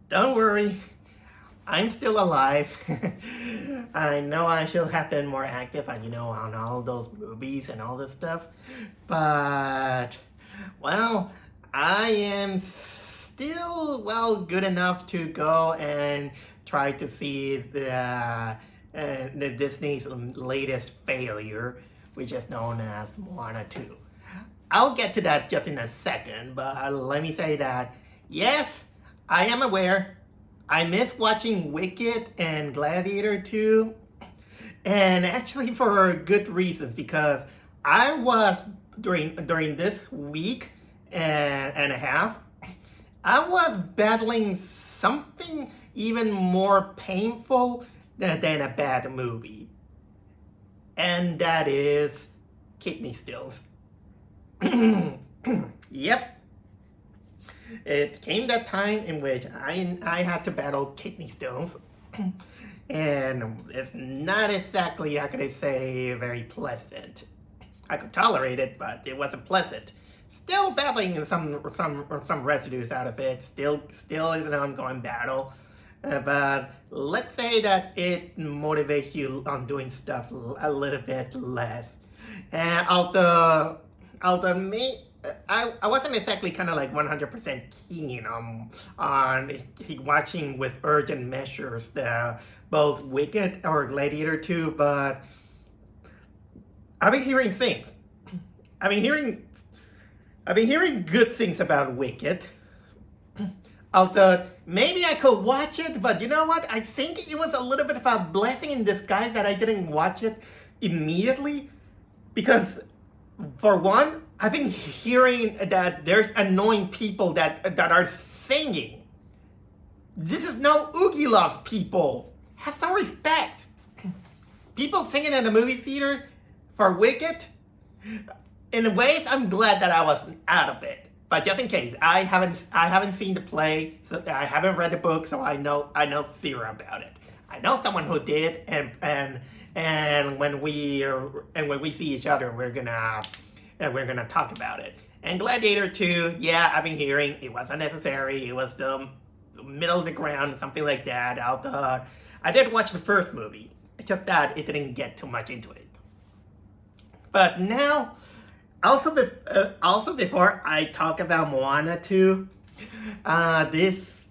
Don't worry, I'm still alive. I know I should have been more active on, on all those movies and all this stuff. But, well, I am still, good enough to go and try to see the Disney's latest failure, which is known as Moana 2. I'll get to that just in a second, but let me say that, yes, I am aware. I miss watching Wicked and Gladiator 2, and actually for good reasons, because I was, during this week and a half, I was battling something even more painful than a bad movie, and that is kidney stones. Yep, it came that time in which I had to battle kidney stones, and it's not exactly, how could I say, very pleasant. I could tolerate it, but it wasn't pleasant. Still battling some residues out of it. Still is an ongoing battle. But let's say that it motivates you on doing stuff a little bit less. And although me, I wasn't exactly kind of like 100% keen on watching with urgent measures the both Wicked or Gladiator 2, but I've been hearing things. I've been hearing good things about Wicked. Although maybe I could watch it, but you know what? I think it was a little bit of a blessing in disguise that I didn't watch it immediately, because for one, I've been hearing that there's annoying people that are singing. This is no Oogie Loves, people. Have some respect. People singing in the movie theater for Wicked. In ways, I'm glad that I was out of it. But just in case, I haven't seen the play, so I haven't read the book, so I know zero about it. I know someone who did, and when we see each other, we're gonna talk about it. And Gladiator 2, yeah, I've been hearing it was unnecessary. It was the middle of the ground, something like that. I did watch the first movie. It's just that it didn't get too much into it. But now, also before I talk about Moana 2, this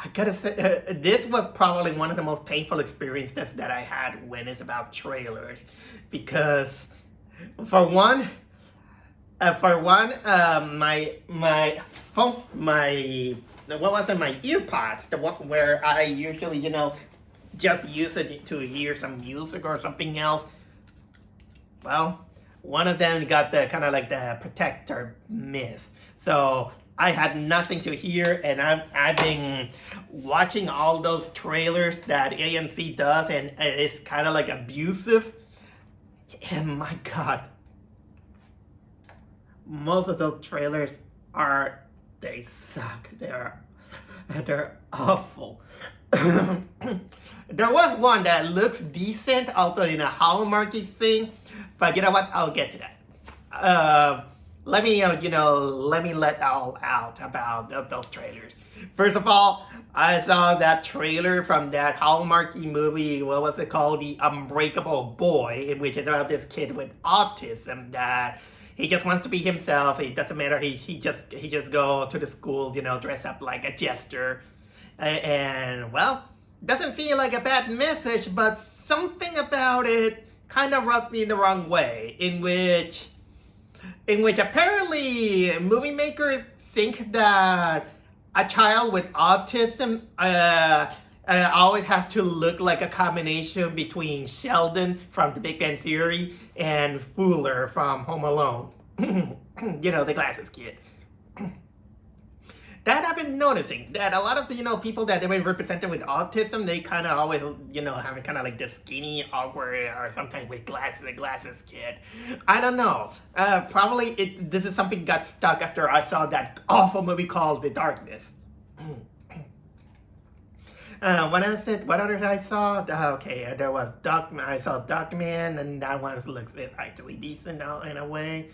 I gotta say, this was probably one of the most painful experiences that I had when it's about trailers, because for one, my phone, what was it, my earpods, the one where I usually, just use it to hear some music or something else. Well, one of them got the kind of like the protector miss, so I had nothing to hear, and I've been watching all those trailers that AMC does, and it's kind of like abusive. And my God, most of those trailers they suck. They're awful. There was one that looks decent, although in a Hallmarky thing, but you know what? I'll get to that. Let me let all out about those trailers. First of all, I saw that trailer from that Hallmarky movie. What was it called? The Unbreakable Boy, in which it's about this kid with autism that he just wants to be himself. It doesn't matter. He just go to the school, dress up like a jester, and well, doesn't seem like a bad message, but something about it kind of rubs me in the wrong way. In which apparently movie makers think that a child with autism always has to look like a combination between Sheldon from The Big Bang Theory and Fuller from Home Alone. The glasses kid. That I've been noticing, that a lot of people that they've been represented with autism, they kind of always have kind of like this skinny, awkward, or sometimes with the glasses kid. I don't know. Probably this is something got stuck after I saw that awful movie called The Darkness. What else? What others I saw? Okay, there was I saw Duckman, and that one looks actually decent in a way.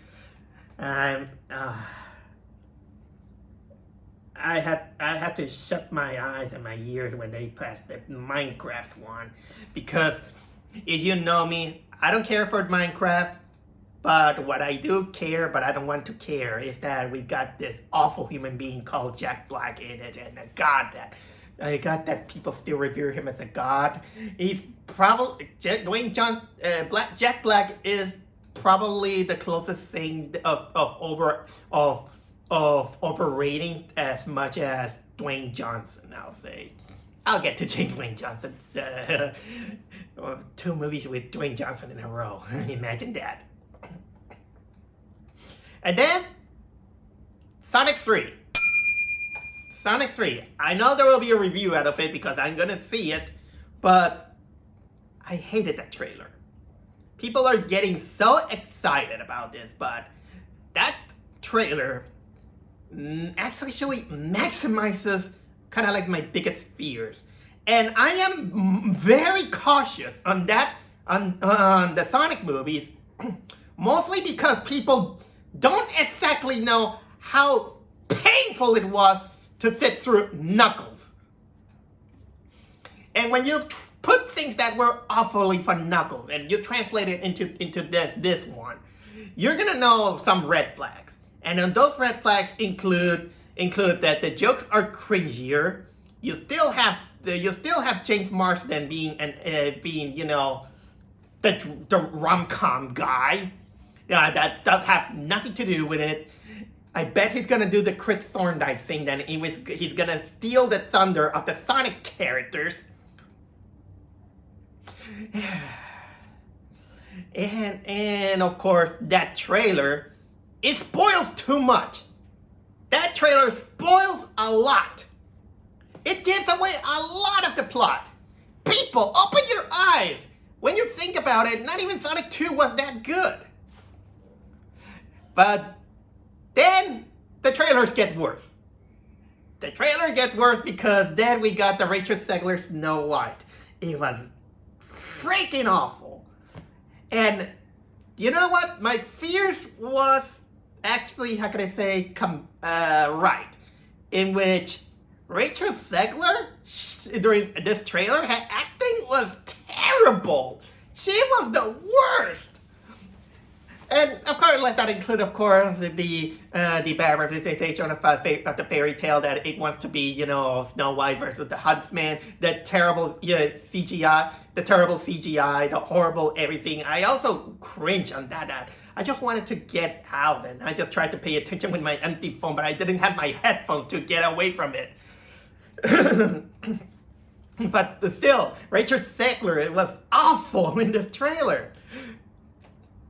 I had to shut my eyes and my ears when they passed the Minecraft one, because if you know me, I don't care for Minecraft. But what I do care, but I don't want to care, is that we got this awful human being called Jack Black in it, and I got that people still revere him as a god. He's probably Jack Black is probably the closest thing of overrating as much as Dwayne Johnson. I'll say. I'll get to Dwayne Johnson. 2 movies with Dwayne Johnson in a row. Imagine that. And then, Sonic 3. Sonic 3. I know there will be a review out of it because I'm going to see it, but I hated that trailer. People are getting so excited about this, but that trailer actually maximizes kind of like my biggest fears. And I am very cautious on that, on the Sonic movies, mostly because people don't exactly know how painful it was to sit through Knuckles. And when you put things that were awfully for Knuckles and you translate it into this one, you're gonna know some red flags. And those red flags include that the jokes are cringier. You still have James Marsden being the rom-com guy. That has nothing to do with it. I bet he's gonna do the Chris Thorndike thing. Then he's gonna steal the thunder of the Sonic characters. And of course, that trailer, it spoils too much. That trailer spoils a lot. It gives away a lot of the plot. People, open your eyes. When you think about it, not even Sonic 2 was that good. But then the trailers get worse. The trailer gets worse because then we got the Rachel Zegler Snow White. It was freaking awful. And you know what? My fears was actually, how can I say, right. In which Rachel Zegler, during this trailer, her acting was terrible. She was the worst. And of course, let that include, of course, the bad representation of the fairy tale that it wants to be, Snow White versus the Huntsman, the terrible CGI, the horrible everything. I also cringe on that. I just wanted to get out, and I just tried to pay attention with my empty phone, but I didn't have my headphones to get away from it. But still, Rachel Zegler, it was awful in this trailer.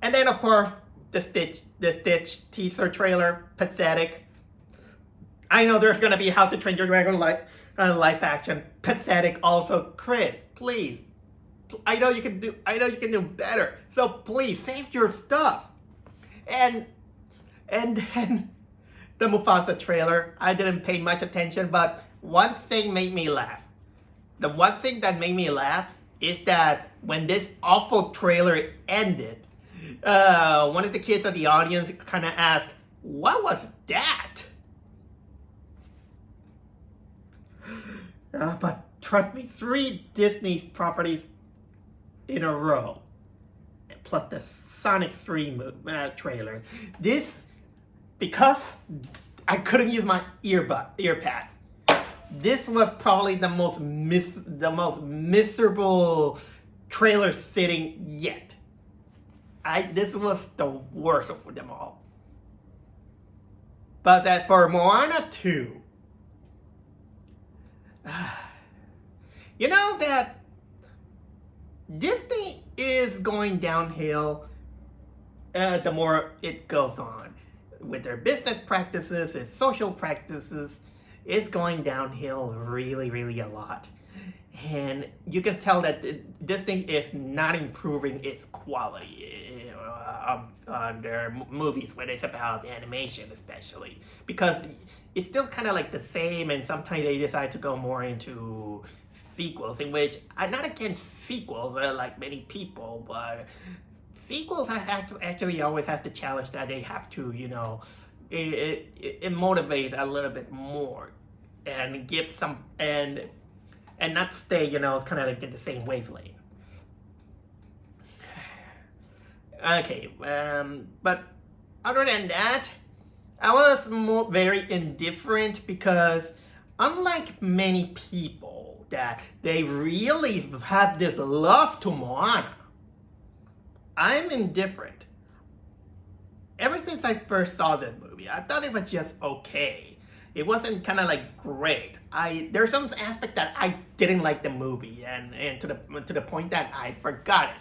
And then, of course, the Stitch teaser trailer, pathetic. I know there's gonna be How to Train Your Dragon live action, pathetic. Also, Chris, please, I know you can do better. So please save your stuff. And then the Mufasa trailer, I didn't pay much attention, but one thing made me laugh. The one thing that made me laugh is that when this awful trailer ended, one of the kids of the audience kind of asked, "What was that?" But trust me, 3 Disney properties in a row, plus the Sonic 3 trailer. This, because I couldn't use my earpads. This was probably the most miserable trailer sitting yet. This was the worst of them all. But as for Moana 2, you know that Disney is going downhill the more it goes on. With their business practices, its social practices, it's going downhill really, really a lot. And you can tell that Disney is not improving its quality on their movies when it's about animation, especially. Because it's still kind of like the same, and sometimes they decide to go more into sequels, in which I'm not against sequels like many people, but sequels actually always have the challenge that they have to, it motivates a little bit more. and give some and not stay, kind of like in the same wavelength. Okay, but other than that, I was very indifferent because unlike many people that they really have this love to Moana, I'm indifferent. Ever since I first saw this movie, I thought it was just okay. It wasn't kind of like great. There's some aspect that I didn't like the movie, and to the point that I forgot it.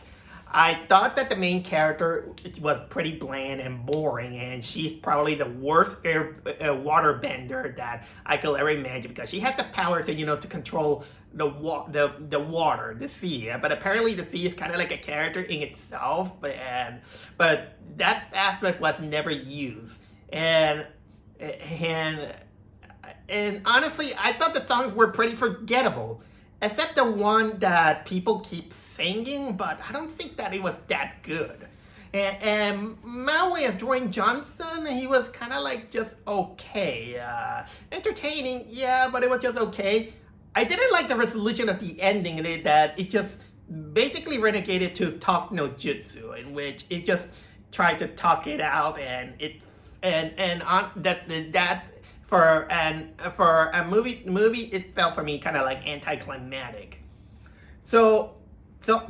I thought that the main character was pretty bland and boring, and she's probably the worst waterbender that I could ever imagine, because she had the power to to control the water, the sea. But apparently the sea is kind of like a character in itself, but that aspect was never used. And honestly, I thought the songs were pretty forgettable, except the one that people keep singing, but I don't think that it was that good. And Maui as Dwayne Johnson, he was kind of like just okay. Entertaining, yeah, but it was just okay. I didn't like the resolution of the ending, that it just basically renegated to talk no jutsu, in which it just tried to talk it out, and on that for a movie it felt for me kind of like anticlimactic.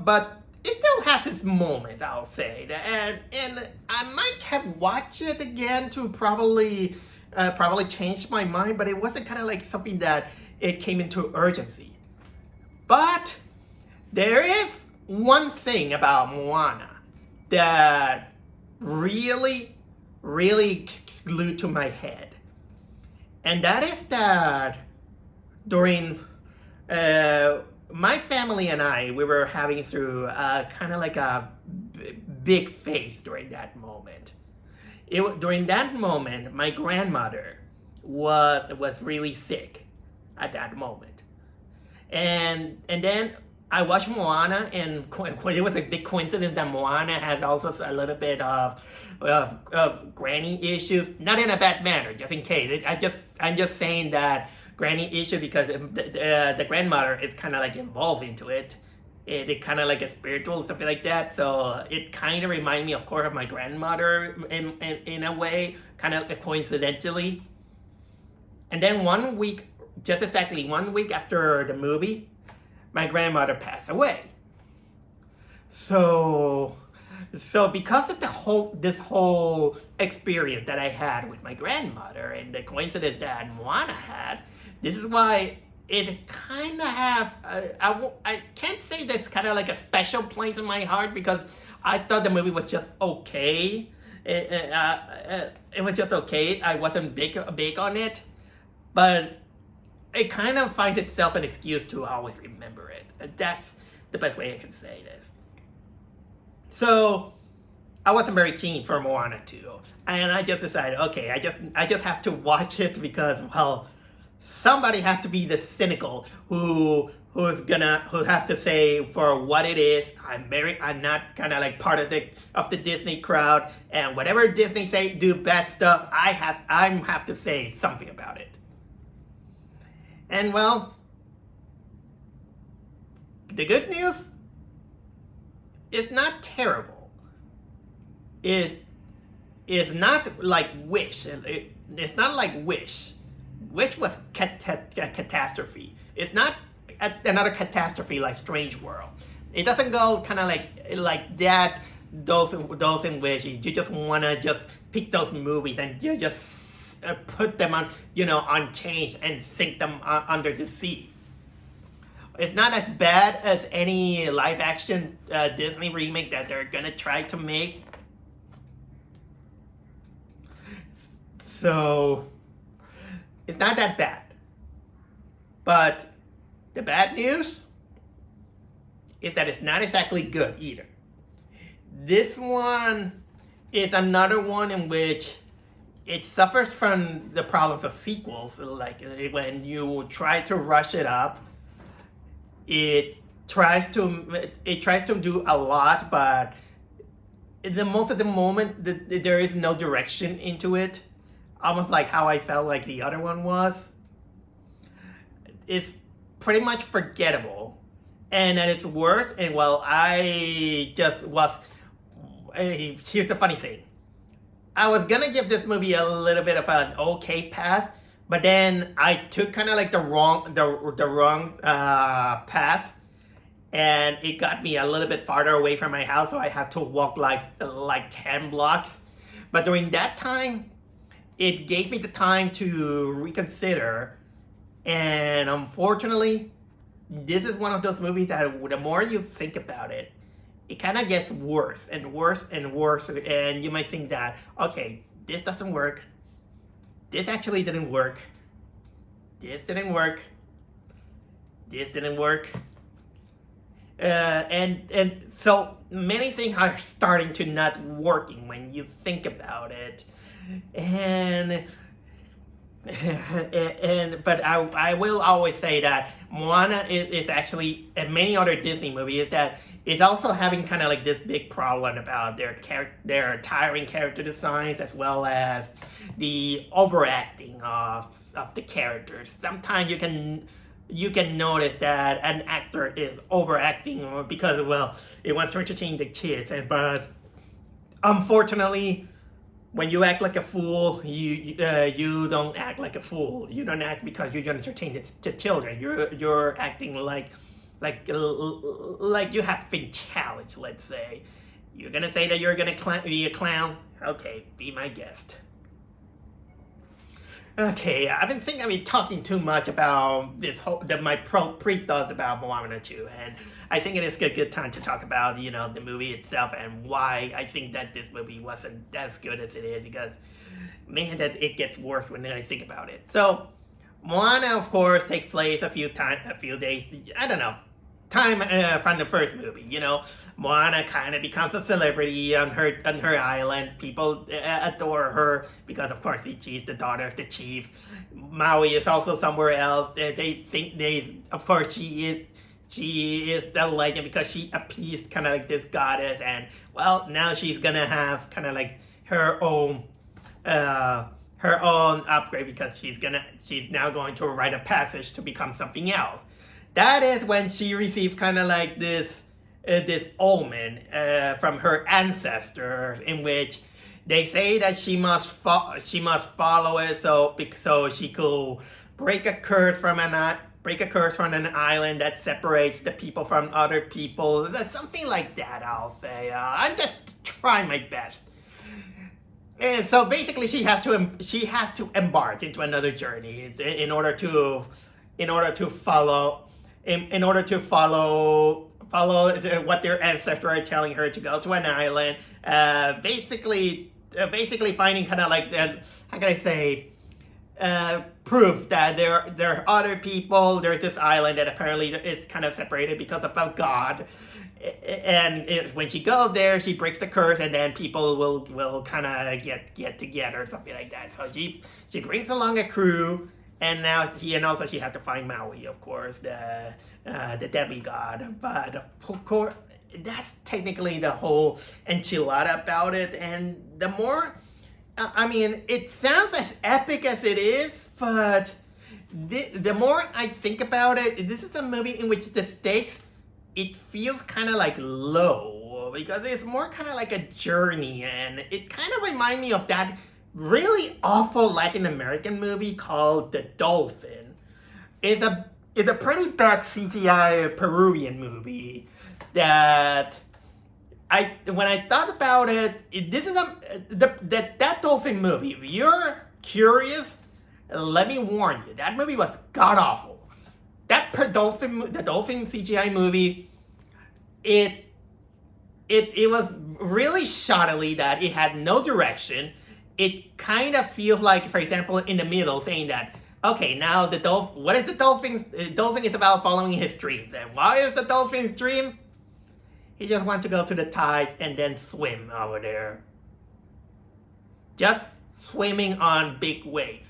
But it still has its moments, I'll say, and I might have watched it again to probably change my mind, but it wasn't kind of like something that it came into urgency. But there is one thing about Moana that really glued to my head, and that is that during my family and we were having through kind of like a big phase during that moment. During that moment, my grandmother was really sick at that moment, and then I watched Moana, and it was a big coincidence that Moana had also a little bit of granny issues, not in a bad manner, just in case. I'm just saying that granny issue because the grandmother is kind of like involved into it. It kind of like a spiritual, something like that. So it kind of reminded me, of course, of my grandmother in a way, kind of coincidentally. And then just exactly 1 week after the movie, my grandmother passed away. So because of this whole experience that I had with my grandmother and the coincidence that Moana had, this is why it kind of have I can't say that's kind of like a special place in my heart, because I thought the movie was just okay. It was just okay. I wasn't big on it, but it kind of finds itself an excuse to always remember it. That's the best way I can say this. So I wasn't very keen for Moana 2, and I just decided, okay, I just have to watch it because, well, somebody has to be the cynical who has to say for what it is. I'm not kind of like part of the Disney crowd, and whatever Disney say do bad stuff, I have to say something about it. And well, the good news is not terrible. Is not like Wish. It's not like Wish. Wish was catastrophe. It's not another catastrophe like Strange World. It doesn't go kind of like that. Those in which you just wanna just pick those movies and you just put them on unchanged and sink them under the sea. It's not as bad as any live action Disney remake that they're gonna try to make. So it's not that bad. But the bad news is that it's not exactly good either. This one is another one in which it suffers from the problem of sequels. Like when you try to rush it up, it tries to do a lot, but most of the moment there is no direction into it. Almost like how I felt like the other one was. is pretty much forgettable, and at its worst, and well, I just was. Here's the funny thing. I was gonna give this movie a little bit of an okay pass, but then I took kind of like the wrong path, and it got me a little bit farther away from my house, so I had to walk like 10 blocks. But during that time, it gave me the time to reconsider, and unfortunately, this is one of those movies that the more you think about it, it kind of gets worse and worse and worse, and you might think that, okay, this doesn't work, this actually didn't work, this didn't work, this didn't work, and so many things are starting to not working when you think about it, and but I will always say that Moana is actually, and many other Disney movies, that is also having kind of like this big problem about their tiring character designs, as well as the overacting of the characters. Sometimes you can notice that an actor is overacting because, well, it wants to entertain the kids, but unfortunately, when you act like a fool, you don't act like a fool. You don't act because you're going to entertain the children. You're acting like you have been challenged. Let's say you're gonna say that you're gonna be a clown. Okay, be my guest. Okay, I've been talking too much about this my pre-thoughts about Moana 2, and I think it is a good time to talk about, the movie itself and why I think that this movie wasn't as good as it is, because, man, that it gets worse when I think about it. So, Moana, of course, takes place a few days, I don't know, from the first movie. Moana kind of becomes a celebrity on her island. People adore her because, of course, she's the daughter of the chief. Maui is also somewhere else. They think of course, she is the legend because she appeased kind of like this goddess, and well, now she's gonna have kind of like her own upgrade, because she's now going to write a passage to become something else. That is when she receives kind of like this omen from her ancestors, in which they say that she must follow it, so she could break a curse from an island that separates the people from other people. Something like that, I'll say. I'm just trying my best. And so basically, she has to embark into another journey in order to follow what their ancestors are telling her, to go to an island. Basically finding kind of like that. How can I say? Proof that there are other people. There's this island that apparently is kind of separated because of a god. And when she goes there, she breaks the curse, and then people will kind of get together or something like that. So she brings along a crew, and now she had to find Maui, of course, the demigod. But of course, that's technically the whole enchilada about it. And the more, it sounds as epic as it is, but the more I think about it, this is a movie in which the stakes, it feels kind of like low, because it's more kind of like a journey, and it kind of reminds me of that really awful Latin American movie called The Dolphin. It's a pretty bad CGI Peruvian movie that when I thought about it, this is that Dolphin movie. If you're curious, let me warn you, that movie was god awful. The Dolphin CGI movie, it was really shoddily that it had no direction. It kind of feels like, for example, in the middle, saying that, okay, now what is the dolphin? The dolphin is about following his dreams. And why is the dolphin's dream? He just wants to go to the tides and then swim over there. Just swimming on big waves.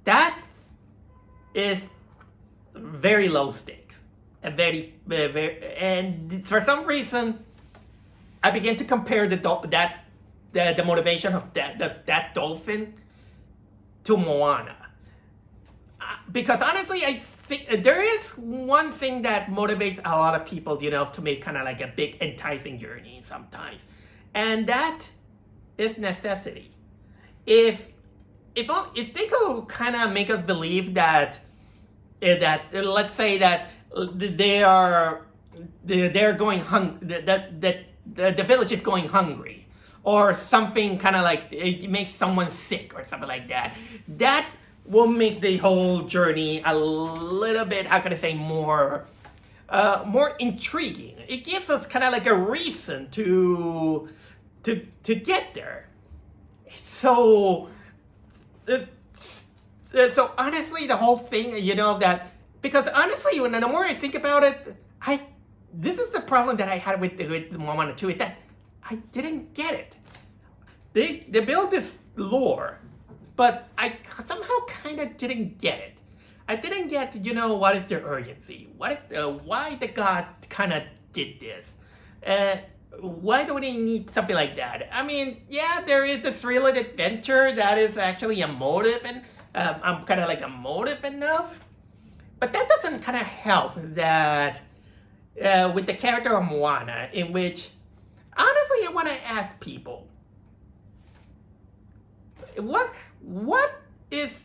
That is very low stakes. And for some reason, I began to compare the motivation of that dolphin to Moana. because honestly, I think there is one thing that motivates a lot of people, to make kind of like a big enticing journey sometimes, and that is necessity. If if they could kind of make us believe that let's say that they are they're going that the village is going hungry, or something kind of like it makes someone sick or something like that, that will make the whole journey a little bit, how can I say, more intriguing. It gives us kind of like a reason to get there. So so honestly, the whole thing, that, because honestly, when the more I think about it, this is the problem that I had with Moana 2, is that I didn't get it. They built this lore, but I somehow kind of didn't get it. I didn't get, what is their urgency? Why the god kind of did this? Why do they need something like that? I mean, yeah, there is the thrill of adventure that is actually a motive, and I'm kind of like a motive enough, but that doesn't kind of help that with the character of Moana, in which, honestly, I want to ask people, what is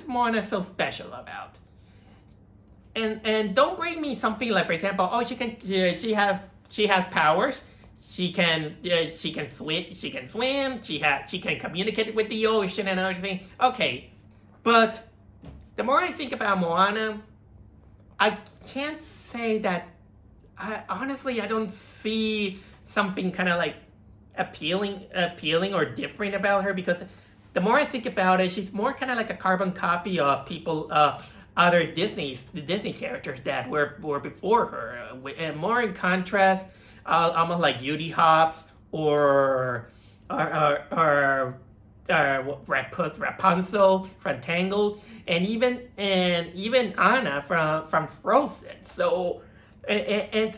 Moana so special about? And don't bring me something like, for example, oh, she has powers. She can swim. She can communicate with the ocean and everything. Okay, but the more I think about Moana, I can't say that. Honestly, I don't see something kind of like appealing or different about her, because the more I think about it, she's more kind of like a carbon copy of other Disney characters that were before her, and more in contrast, almost like Beauty Hops or Rapunzel from Tangled, and even Anna from Frozen. So and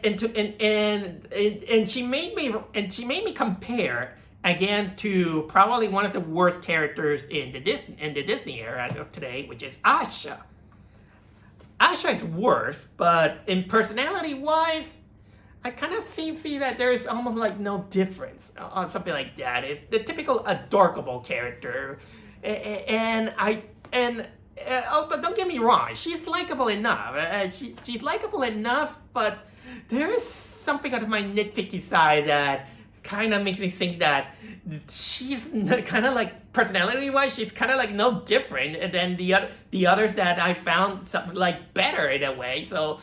she made me compare again to probably one of the worst characters in the Disney era of today, which is Asha. Asha is worse, but in personality wise, I kind of see that there's almost like no difference on something like that. It's the typical adorable character, and also, don't get me wrong, she's likable enough. She's likable enough, but there is something on my nitpicky side that kind of makes me think that she's kind of like, personality-wise, she's kind of like no different than the others that I found something like better in a way. So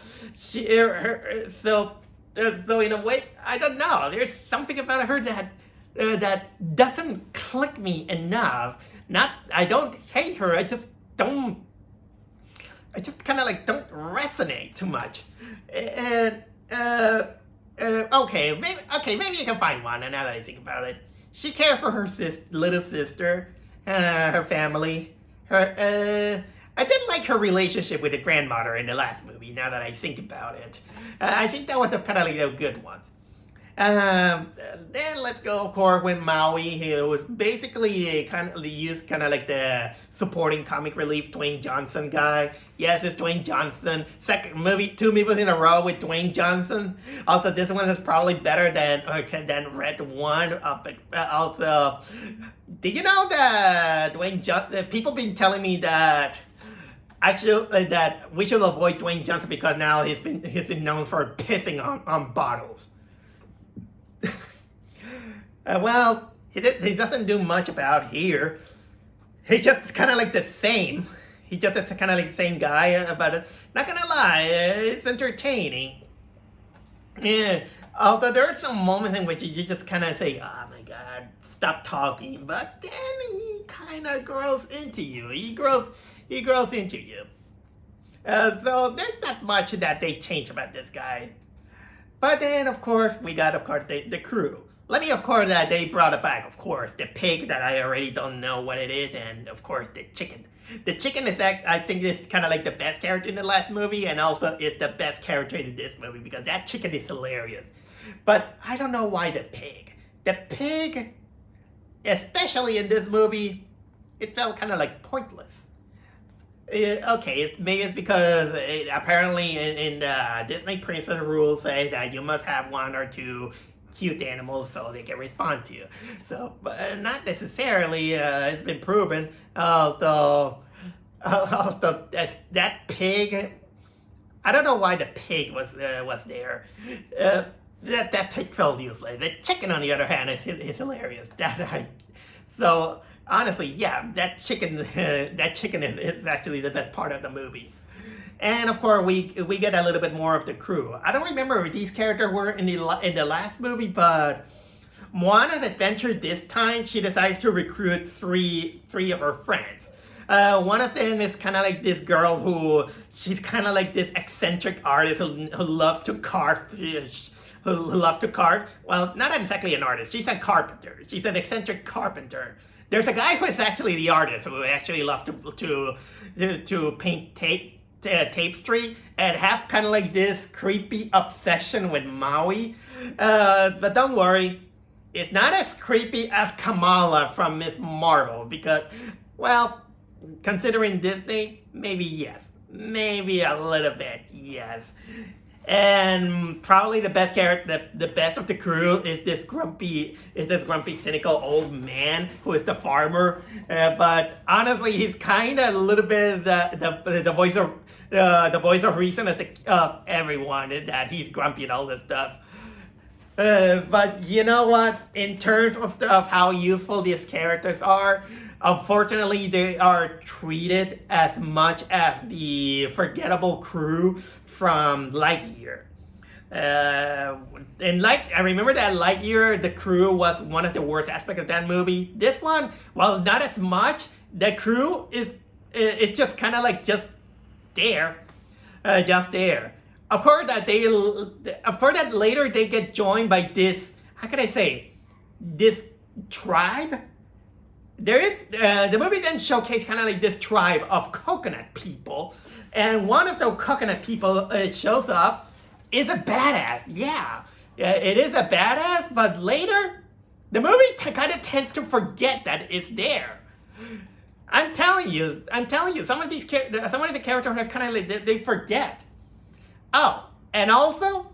so in a way, I don't know. There's something about her that doesn't click me enough. I don't hate her. I just kind of like don't resonate too much. And okay, maybe you can find one. And now that I think about it, she cared for her little sister, her family. I did like her relationship with the grandmother in the last movie. Now that I think about it, I think that was kind of like a good one. Then let's go, of course, with Maui, who was basically used kind of like the supporting comic relief Dwayne Johnson guy. Yes, it's Dwayne Johnson. Two movies in a row with Dwayne Johnson. Also, this one is probably better than Red One. Also, did you know that Dwayne Johnson? People been telling me that actually that we should avoid Dwayne Johnson because now he's been known for pissing on bottles. Well, he doesn't do much about here. He's just kind of like the same. He just is kind of like the same guy, but not gonna lie, it's entertaining. Yeah, although there are some moments in which you just kind of say, oh my god, stop talking, but then he kind of grows into you. He grows into you. So there's not much that they change about this guy. But then, of course, we got, the crew. Let me, of course, that they brought it back, of course. The pig that I already don't know what it is, and, of course, the chicken. The chicken is, I think, is kind of like the best character in the last movie, and also is the best character in this movie, because that chicken is hilarious. But I don't know why the pig. The pig, especially in this movie, it felt kind of like pointless. Okay, maybe it's because apparently in Disney princess rules say that you must have one or two cute animals so they can respond to you. So, but not necessarily. It's been proven. Although that pig, I don't know why the pig was there. Uh, that pig felt useless. The chicken, on the other hand, is hilarious. So honestly, yeah, that chicken is actually the best part of the movie. And of course, we get a little bit more of the crew. I don't remember if these characters were in the last movie, but Moana's adventure this time, she decides to recruit three of her friends. One of them is kind of like this girl she's kind of like this eccentric artist who loves to carve fish, who loves to carve. Well, not exactly an artist. She's a carpenter. She's an eccentric carpenter. There's a guy who is actually the artist who actually loves to paint tapestry and have kind of like this creepy obsession with Maui. But don't worry, it's not as creepy as Kamala from Miss Marvel because, well, considering Disney, maybe yes. Maybe a little bit, yes. And probably the best character, the best of the crew is this grumpy, cynical old man who is the farmer. But honestly, he's kind of a little bit the voice of reason of everyone. That he's grumpy and all this stuff. But you know what? In terms of how useful these characters are, unfortunately, they are treated as much as the forgettable crew from Lightyear. I remember that Lightyear, the crew was one of the worst aspects of that movie. This one, well, not as much. The crew is just kind of like just there, just there. Of course that later they get joined by this, how can I say, this tribe. There is the movie then showcased kind of like this tribe of coconut people, and one of those coconut people shows up, is a badass. Yeah, it is a badass, but later the movie kind of tends to forget that it's there. I'm telling you, some of the characters are kind of like they forget. Oh, and also,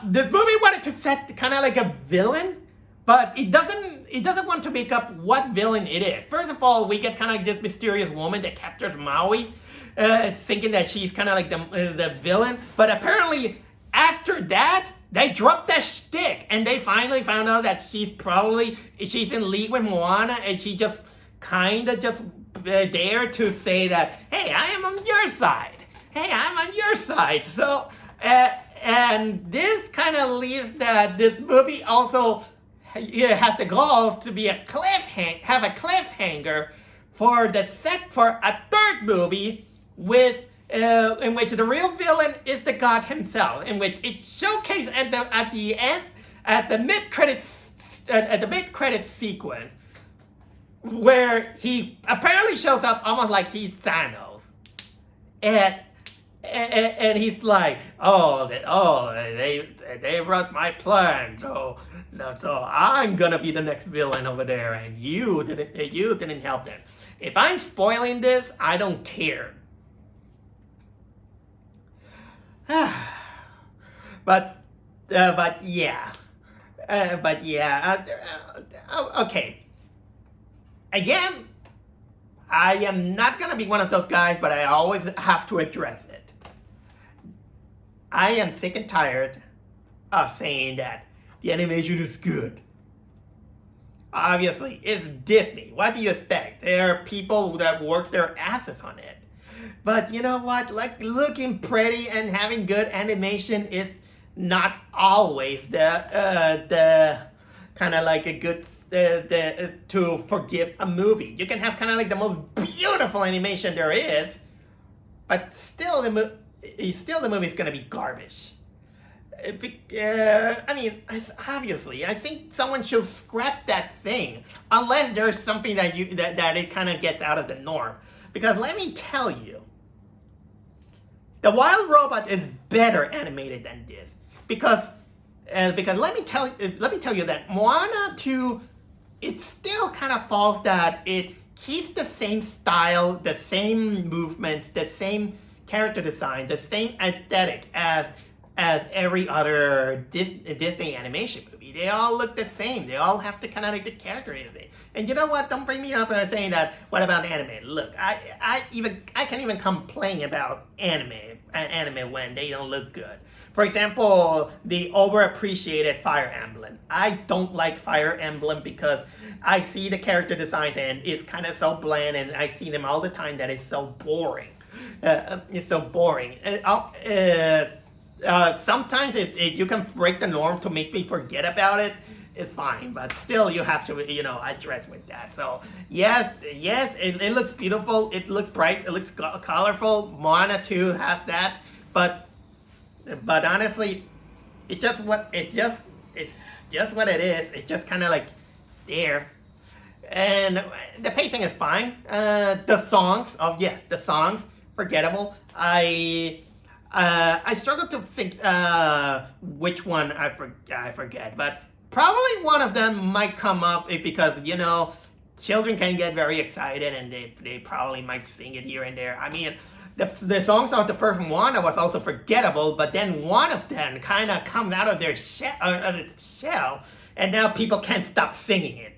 this movie wanted to set kind of like a villain, but it doesn't want to make up what villain it is. First of all, we get kind of like this mysterious woman that captures Maui, thinking that she's kind of like the villain. But apparently, after that, they dropped that shtick, and they finally found out that she's in league with Moana, and she just kind of just there to say that, hey, I am on your side. Hey, I'm on your side. So, and this kind of leaves that this movie also has the goal to be have a cliffhanger for a third movie in which the real villain is the god himself, in which it showcased at the end at the mid credits sequence where he apparently shows up almost like he's Thanos, and he's like, they wrote my plan, so I'm gonna be the next villain over there, and you didn't help them. If I'm spoiling this, I don't care. but yeah, okay. Again, I am not gonna be one of those guys, but I always have to address it. I am sick and tired of saying that the animation is good. Obviously, it's Disney. What do you expect? There are people that work their asses on it. But you know what? Like, looking pretty and having good animation is not always the kind of like a good to forgive a movie. You can have kind of like the most beautiful animation there is, but still the movie's gonna be garbage. I mean, obviously, I think someone should scrap that thing unless there's something that it kind of gets out of the norm. Because let me tell you, the Wild Robot is better animated than this. Because let me tell you that Moana 2, it still kind of falls that it keeps the same style, the same movements, the same character design, the same aesthetic as every other Disney animation movie. They all look the same. They all have the kind of like the character in it. And you know what? Don't bring me up saying that. What about anime? Look, I can't even complain about anime when they don't look good. For example, the overappreciated Fire Emblem. I don't like Fire Emblem because I see the character designs and it's kind of so bland, and I see them all the time that it's so boring. It's so boring. Sometimes if you can break the norm to make me forget about it, it's fine. But still, you have to, address with that. So yes, it looks beautiful. It looks bright. It looks colorful. Moana 2 has that. But honestly, it's just what it is. It's just kind of like there. And the pacing is fine. The songs forgettable. I struggle to think which one I forget, but probably one of them might come up because children can get very excited and they probably might sing it here and there. I mean, the songs of the first Moana was also forgettable, but then one of them kind of comes out of their shell, and now people can't stop singing it.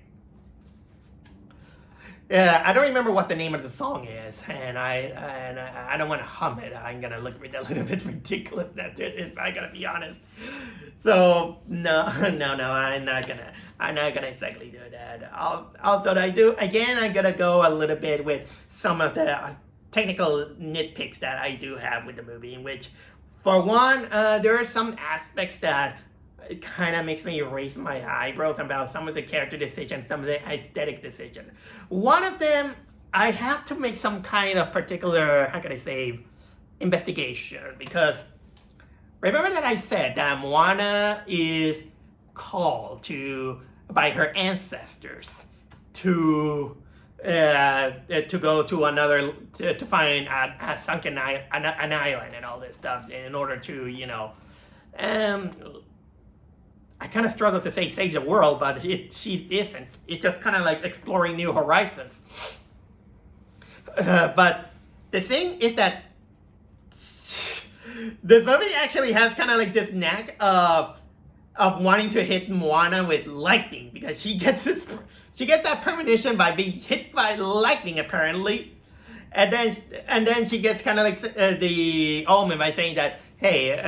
I don't remember what the name of the song is, and I don't want to hum it. I'm gonna look a little bit ridiculous. That's it. If I gotta be honest. So no, I'm not gonna exactly do that. Also, I'm gonna go a little bit with some of the technical nitpicks that I do have with the movie. In which, for one, there are some aspects that it kind of makes me raise my eyebrows about some of the character decisions, some of the aesthetic decisions. One of them, I have to make some kind of particular, how can I say, investigation, because remember that I said that Moana is called by her ancestors to go to another, to find a sunken an island and all this stuff in order to, I kind of struggle to say save the world, but she isn't. It's just kind of like exploring new horizons. But the thing is that this movie actually has kind of like this knack of wanting to hit Moana with lightning, because she gets that premonition by being hit by lightning apparently, and then she gets kind of like the omen by saying that, hey,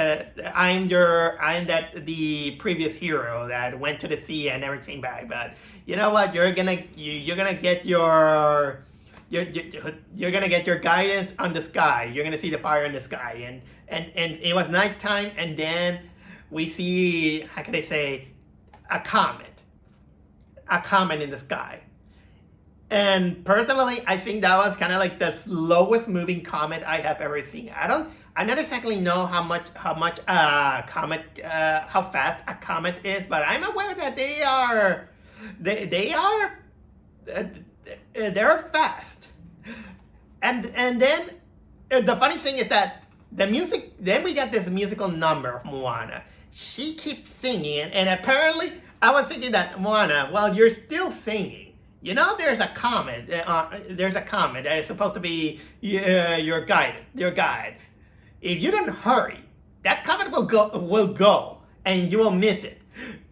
I'm the previous hero that went to the sea and never came back. But you know what? You're gonna get your guidance on the sky. You're gonna see the fire in the sky. And it was nighttime, and then we see, how can I say, a comet in the sky. And personally, I think that was kind of like the slowest moving comet I have ever seen. I don't exactly know how fast a comet is, but I'm aware that they're fast. And then the funny thing is that the music. Then we got this musical number of Moana. She keeps singing, and apparently I was thinking that, Moana, well, you're still singing. There's a comet. There's a comet that is supposed to be your guide. If you don't hurry, that comet will go, and you will miss it.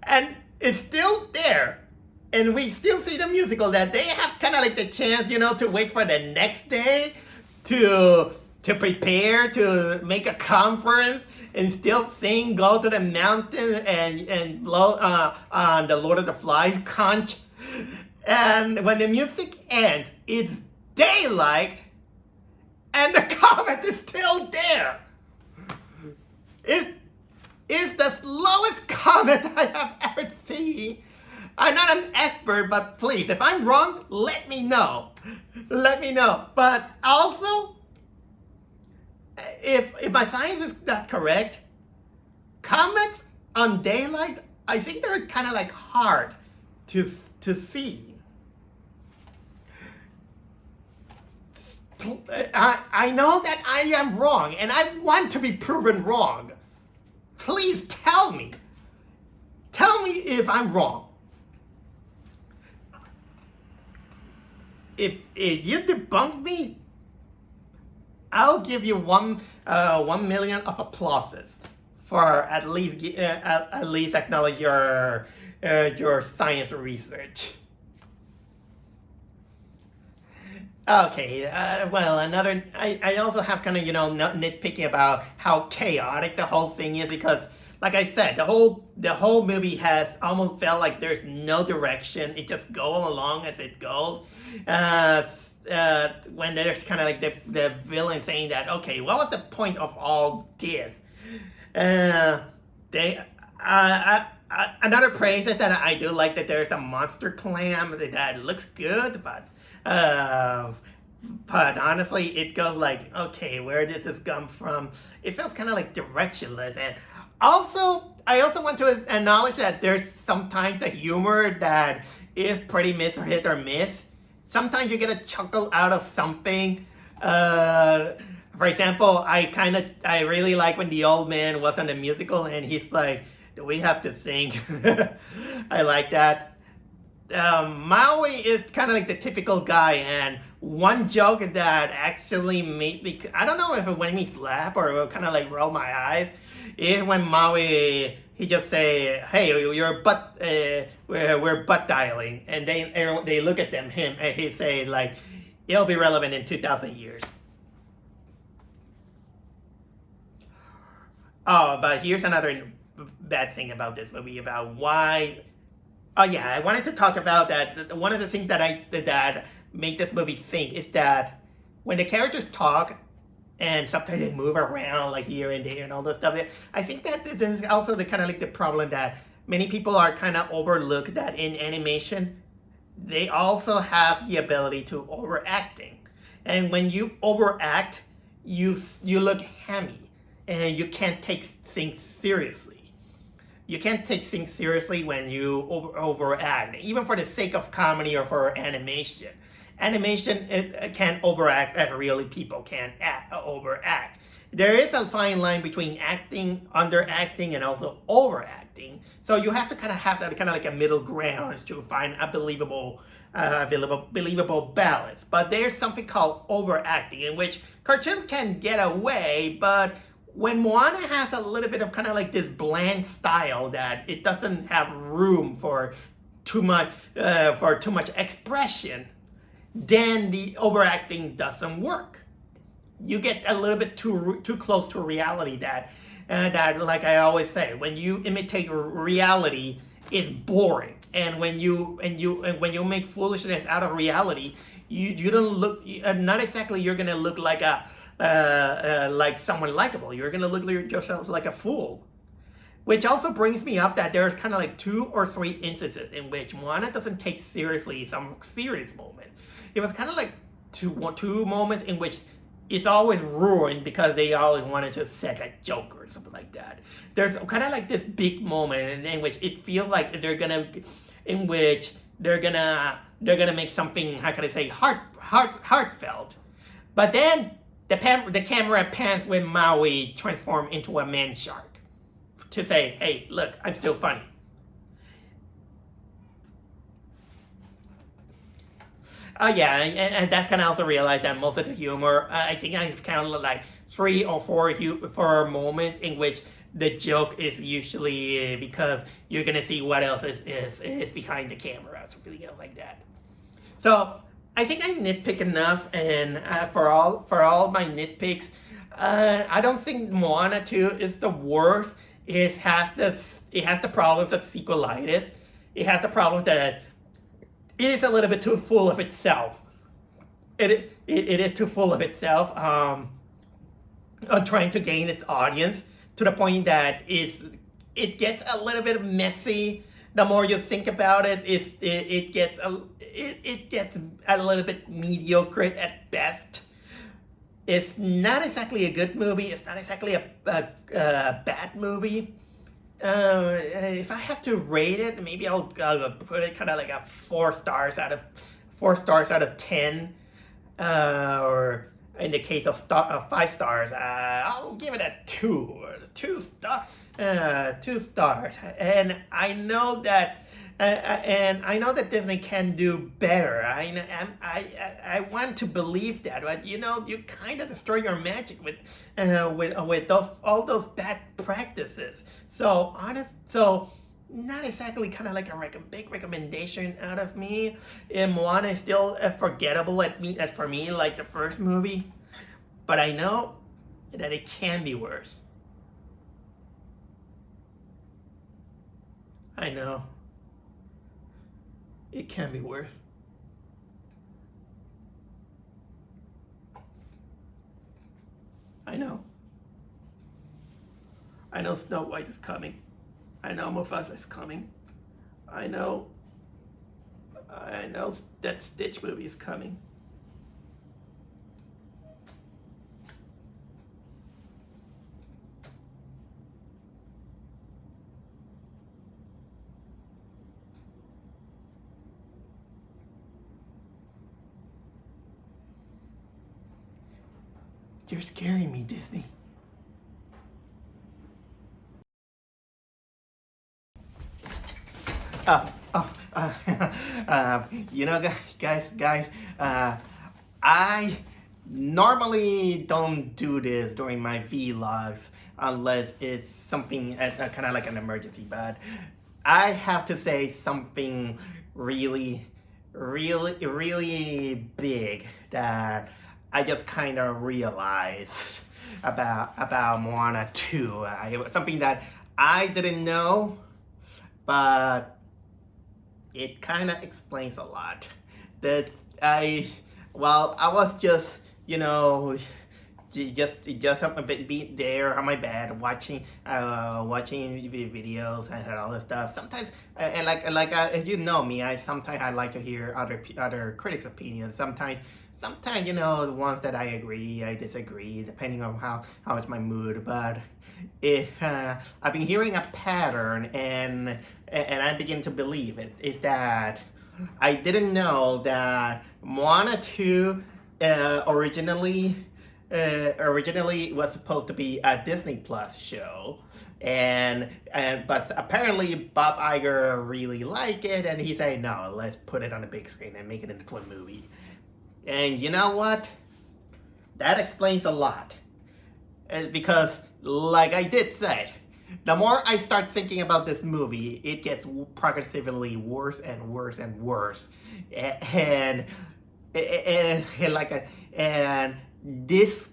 And it's still there, and we still see the musical that they have kind of like the chance, to wait for the next day to prepare to make a conference and still sing, go to the mountain and blow on the Lord of the Flies conch. And when the music ends, it's daylight, and the comet is still there. It is the slowest comet I have ever seen. I'm not an expert, but please, if I'm wrong, let me know. But also, if my science is not correct, comets on daylight, I think they're kind of like hard to see. I know that I am wrong, and I want to be proven wrong. Please tell me. Tell me if I'm wrong. if you debunk me, I'll give you 1 million of applauses for at least acknowledge your science research. Okay, well, I also have kind of, nitpicking about how chaotic the whole thing is because, like I said, the whole movie has almost felt like there's no direction. It just goes along as it goes. When there's kind of like the villain saying that, okay, what was the point of all this? They, another praise is that I do like that there's a monster clam that looks good, but honestly, it goes like, okay, where did this come from? It feels kind of like directionless. And also, I also want to acknowledge that there's sometimes the humor that is pretty hit or miss. Sometimes you get a chuckle out of something. For example, I really like when the old man was on the musical and he's like, "Do we have to sing?" I like that. Maui is kind of like the typical guy, and one joke that actually made me, I don't know if it made me laugh or kind of like roll my eyes, is when Maui, he just say, "Hey, we're butt dialing," and they look at him, and he say like, "It'll be relevant in 2,000 years." Oh, but here's another bad thing about this movie about why. Oh yeah, I wanted to talk about that. One of the things that make this movie think is that when the characters talk and sometimes they move around like here and there and all this stuff, I think that this is also the kind of like the problem that many people are kind of overlook, that in animation they also have the ability to overacting, and when you overact, you look hammy and you can't take things seriously. You can't take things seriously when you overact, even for the sake of comedy or for animation. Animation it can overact as really people can overact. There is a fine line between acting, underacting, and also overacting. So you have to kind of have that kind of like a middle ground to find a believable balance. But there's something called overacting, in which cartoons can get away, but when Moana has a little bit of kind of like this bland style that it doesn't have room for too much expression, then the overacting doesn't work. You get a little bit too close to reality. That like I always say, when you imitate reality, it's boring. And when you make foolishness out of reality, you don't look, not exactly you're gonna look like like someone likable. You're gonna look yourself like a fool. Which also brings me up that there's kind of like 2 or 3 instances in which Moana doesn't take seriously some serious moment. It was kind of like two moments in which it's always ruined because they always wanted to set a joke or something like that. There's kind of like this big moment in which it feels like they're gonna make something, how can I say, heartfelt. But then the camera pans when Maui transforms into a man shark to say, "Hey, look, I'm still funny." Yeah, and that can also realize that most of the humor, I think I've counted like 3 or 4 moments in which the joke is usually because you're gonna see what else is behind the camera, something else like that. So I think I nitpick enough, and for all my nitpicks, I don't think Moana 2 is the worst. It has the problems of sequelitis. It has the problem that it is a little bit too full of itself. It is too full of itself, trying to gain its audience to the point that it gets a little bit messy. The more you think about it, it gets a little bit mediocre at best. It's not exactly a good movie. It's not exactly a bad movie. If I have to rate it, maybe I'll put it kind of like a 4 stars out of 10, or in the case of 5 stars, I'll give it a 2 stars. And I know that and I know that Disney can do better. I want to believe that, but you know, you kind of destroy your magic with those all those bad practices. So not exactly kind of like a big recommendation out of me. And Moana is still forgettable as for me, like the first movie. But I know that it can be worse. I know it can be worse. I know. I know Snow White is coming. I know Mufasa is coming. I know. I know that Stitch movie is coming. You're scaring me, Disney. Uh, oh, you know, guys, I normally don't do this during my vlogs unless it's something kind of like an emergency, but I have to say something really big that I just kind of realized about Moana 2. Something that I didn't know, but it kind of explains a lot. That I was just, you know, just a bit be there on my bed watching videos and all this stuff. Sometimes and you know me, I like to hear other critics' opinions. Sometimes you know, the ones that I agree, I disagree, depending on how it's my mood. But I've been hearing a pattern, and I begin to believe it. Is that I didn't know that Moana 2 originally was supposed to be a Disney Plus show, but apparently Bob Iger really liked it, and he said, no, let's put it on the big screen and make it into a movie. And you know what? That explains a lot, because like I did say, the more I start thinking about this movie, it gets progressively worse and worse and worse, and and this,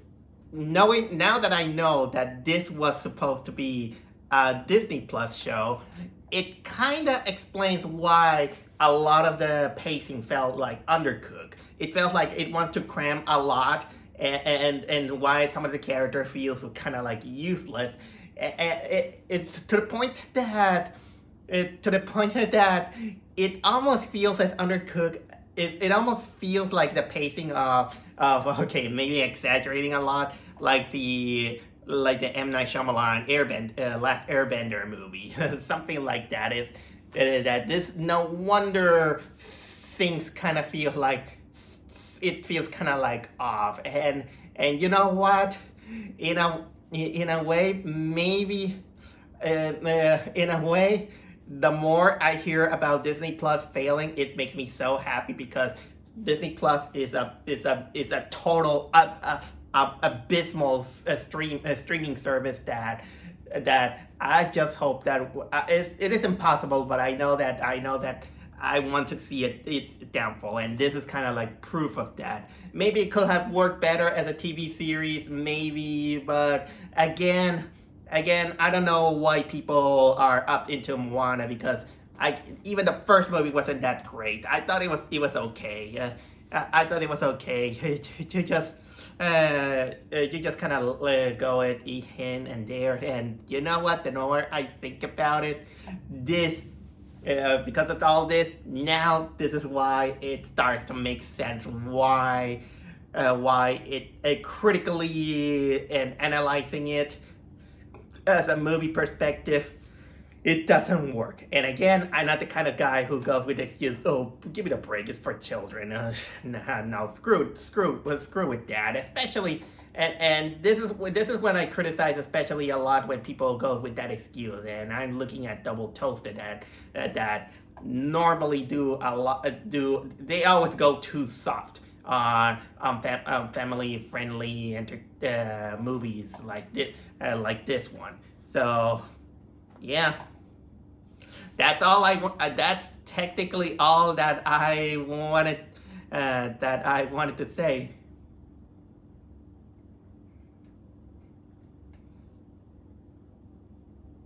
knowing now that I know that this was supposed to be a Disney Plus show, it kind of explains why a lot of the pacing felt like undercooked. It felt like it wants to cram a lot, and why some of the character feels kind of like useless. It's to the point that it almost feels as undercooked. It almost feels like the pacing of okay, maybe exaggerating a lot, like the M. Night Shyamalan Last Airbender movie, something like that. That this, no wonder things kind of feel like it feels kind of like off, and you know what, in a way, maybe in a way, the more I hear about Disney Plus failing, it makes me so happy, because Disney Plus is a total abysmal streaming service that I just hope that it is impossible, but I know that I want to see its downfall, and this is kind of like proof of that. Maybe it could have worked better as a TV series, maybe, but again, I don't know why people are up into Moana, because even the first movie wasn't that great. I thought it was okay. I thought it was okay. You just kind of go it here and there, and you know what? The more I think about it, this. Because of all this, now this is why it starts to make sense. Why it critically and analyzing it as a movie perspective, it doesn't work. And again, I'm not the kind of guy who goes with the excuse, oh, give it a break, it's for children. No, screw with that. and this is when I criticize especially a lot when people go with that excuse, and I'm looking at double toasted that normally do a lot do they always go too soft on family friendly movies like this one. So yeah, that's all that's technically all that I wanted to say.